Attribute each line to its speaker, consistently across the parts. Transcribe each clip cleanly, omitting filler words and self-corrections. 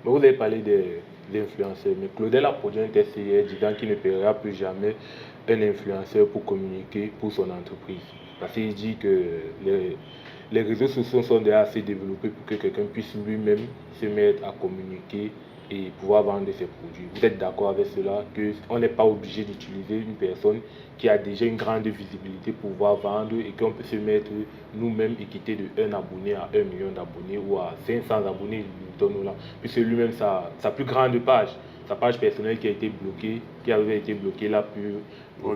Speaker 1: Mais vous avez parlé des influenceurs, mais Claudel a produit un test hier disant qu'il ne paiera plus jamais un influenceur pour communiquer pour son entreprise. Parce qu'il dit que les réseaux sociaux sont déjà assez développés pour que quelqu'un puisse lui-même se mettre à communiquer et pouvoir vendre ses produits. Vous êtes d'accord avec cela, qu'on n'est pas obligé d'utiliser une personne qui a déjà une grande visibilité pour pouvoir vendre et qu'on peut se mettre nous-mêmes et quitter de 1 abonné à 1 million d'abonnés ou à 500 abonnés, là, puisque lui-même sa plus grande page, sa page personnelle qui a été bloquée, qui avait été bloquée là pour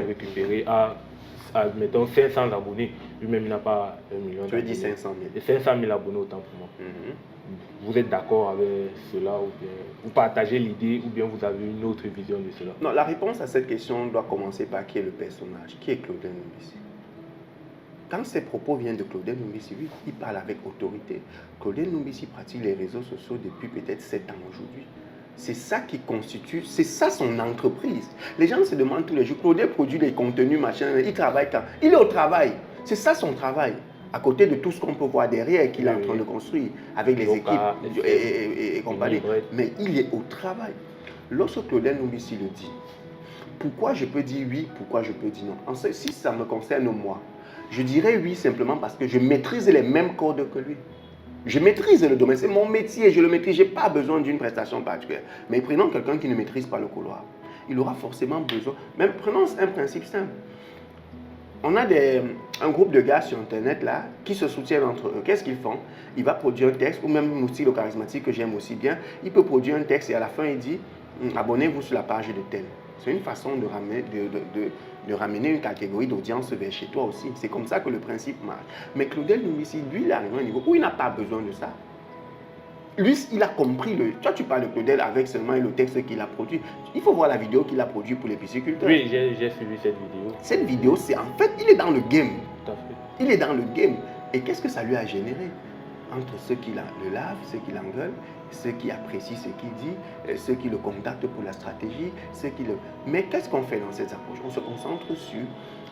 Speaker 1: récupérer mettons 500 abonnés. Lui-même n'a pas 1 million d'abonnés.
Speaker 2: Tu veux dire 500 000?
Speaker 1: Et 500 000 abonnés autant pour moi. Vous êtes d'accord avec cela ou bien vous partagez l'idée ou bien vous avez une autre vision de cela?
Speaker 2: Non, la réponse à cette question doit commencer par qui est le personnage, qui est Claudel Ndombisi. Quand ces propos viennent de Claudel Ndombisi, oui, il parle avec autorité. Claudel Ndombisi pratique les réseaux sociaux depuis peut-être 7 ans aujourd'hui. C'est ça qui constitue, c'est ça son entreprise. Les gens se demandent tous les jours, Claudel produit des contenus, machin, il travaille quand? Il est au travail. C'est ça son travail. À côté de tout ce qu'on peut voir derrière qu'il est en train de construire avec les équipes et compagnie. Mais il est au travail. Lorsque Claudel Ndombisi le dit, pourquoi je peux dire oui, pourquoi je peux dire non? Si ça me concerne moi, je dirais oui simplement parce que je maîtrise les mêmes codes que lui. Je maîtrise le domaine, c'est mon métier, je le maîtrise, je n'ai pas besoin d'une prestation particulière. Mais prenons quelqu'un qui ne maîtrise pas le couloir. Il aura forcément besoin, même prenons un principe simple. On a un groupe de gars sur Internet là qui se soutiennent entre eux. Qu'est-ce qu'ils font? Il va produire un texte, ou même aussi le charismatique que j'aime aussi bien, il peut produire un texte et à la fin il dit abonnez-vous sur la page de tel. C'est une façon de ramener une catégorie d'audience vers chez toi aussi. C'est comme ça que le principe marche. Mais Claudel Ndombisi, lui, il arrive à un niveau où il n'a pas besoin de ça. Lui, il a compris le... Toi, tu parles de Claudel avec seulement le texte qu'il a produit. Il faut voir la vidéo qu'il a produite pour les pisciculteurs.
Speaker 1: Oui, j'ai suivi cette vidéo.
Speaker 2: Cette vidéo, c'est en fait, il est dans le game. Tout à fait. Il est dans le game. Et qu'est-ce que ça lui a généré? Entre ceux qui le lavent, ceux qui l'engueulent, ceux qui apprécient ce qu'il dit, ceux qui le contactent pour la stratégie, ceux qui le... Mais qu'est-ce qu'on fait dans cette approche? On se concentre sur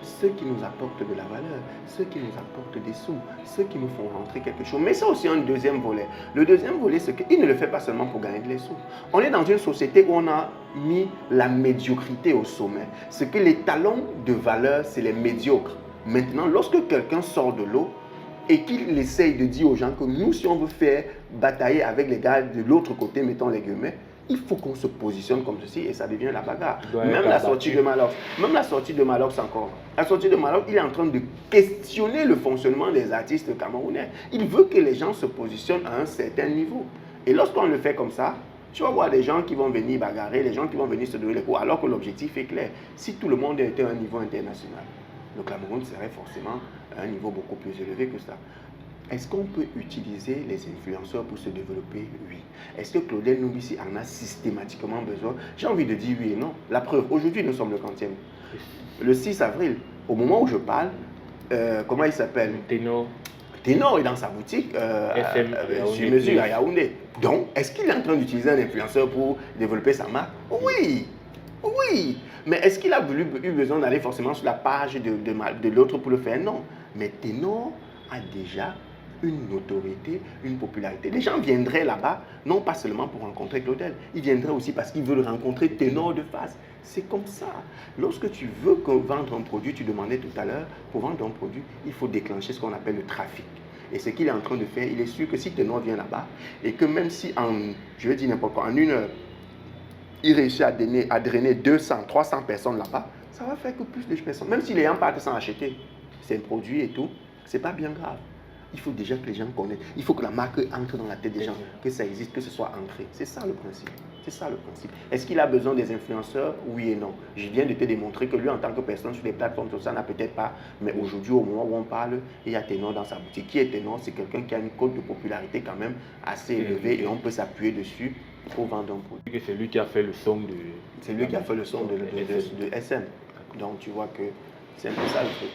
Speaker 2: ceux qui nous apportent de la valeur, ceux qui nous apportent des sous, ceux qui nous font rentrer quelque chose. Mais c'est aussi un deuxième volet. Le deuxième volet, c'est qu'il ne le fait pas seulement pour gagner des sous. On est dans une société où on a mis la médiocrité au sommet. C'est que les talons de valeur, c'est les médiocres. Maintenant, lorsque quelqu'un sort de l'eau, et qu'il essaye de dire aux gens que nous, si on veut faire batailler avec les gars de l'autre côté, mettons les guillemets, il faut qu'on se positionne comme ceci et ça devient la bagarre. Même la sortie de Malox. Même la sortie de Malox encore. La sortie de Malox, il est en train de questionner le fonctionnement des artistes camerounais. Il veut que les gens se positionnent à un certain niveau. Et lorsqu'on le fait comme ça, tu vas voir des gens qui vont venir bagarrer, les gens qui vont venir se donner les coups, alors que l'objectif est clair. Si tout le monde était à un niveau international, le Cameroun serait forcément à un niveau beaucoup plus élevé que ça. Est-ce qu'on peut utiliser les influenceurs pour se développer? Oui. Est-ce que Claudel Ndombisi en a systématiquement besoin? J'ai envie de dire oui et non. La preuve, aujourd'hui nous sommes le 30e. Le 6 avril, au moment où je parle, comment il s'appelle?
Speaker 1: Ténor.
Speaker 2: Ténor est dans sa boutique sur mesure à Yaoundé. Donc, est-ce qu'il est en train d'utiliser un influenceur pour développer sa marque? Oui. Oui, mais est-ce qu'il a eu besoin d'aller forcément sur la page de l'autre pour le faire? Non. Mais Ténor a déjà une autorité, une popularité. Les gens viendraient là-bas, non pas seulement pour rencontrer Claudel, ils viendraient aussi parce qu'ils veulent rencontrer Ténor de face. C'est comme ça. Lorsque tu veux vendre un produit, tu demandais tout à l'heure, pour vendre un produit, il faut déclencher ce qu'on appelle le trafic. Et ce qu'il est en train de faire, il est sûr que si Ténor vient là-bas, et que même si je vais dire n'importe quoi, en une heure, il réussit à drainer 200, 300 personnes là-bas, ça va faire que plus de personnes, même si les gens partent sans acheter ces produits et tout, c'est pas bien grave. Il faut déjà que les gens connaissent. Il faut que la marque entre dans la tête des gens, que ça existe, que ce soit ancré. C'est ça le principe. C'est ça le principe. Est-ce qu'il a besoin des influenceurs? Oui et non. Je viens de te démontrer que lui, en tant que personne sur les plateformes sociales, n'a peut-être pas. Mais aujourd'hui, au moment où on parle, il y a Ténor dans sa boutique. Qui est Ténor? C'est quelqu'un qui a une cote de popularité quand même assez élevée et on peut s'appuyer dessus pour vendre un produit.
Speaker 1: C'est lui qui a fait le son de...
Speaker 2: C'est lui qui a fait le son de SM. Donc tu vois que c'est un peu ça le truc.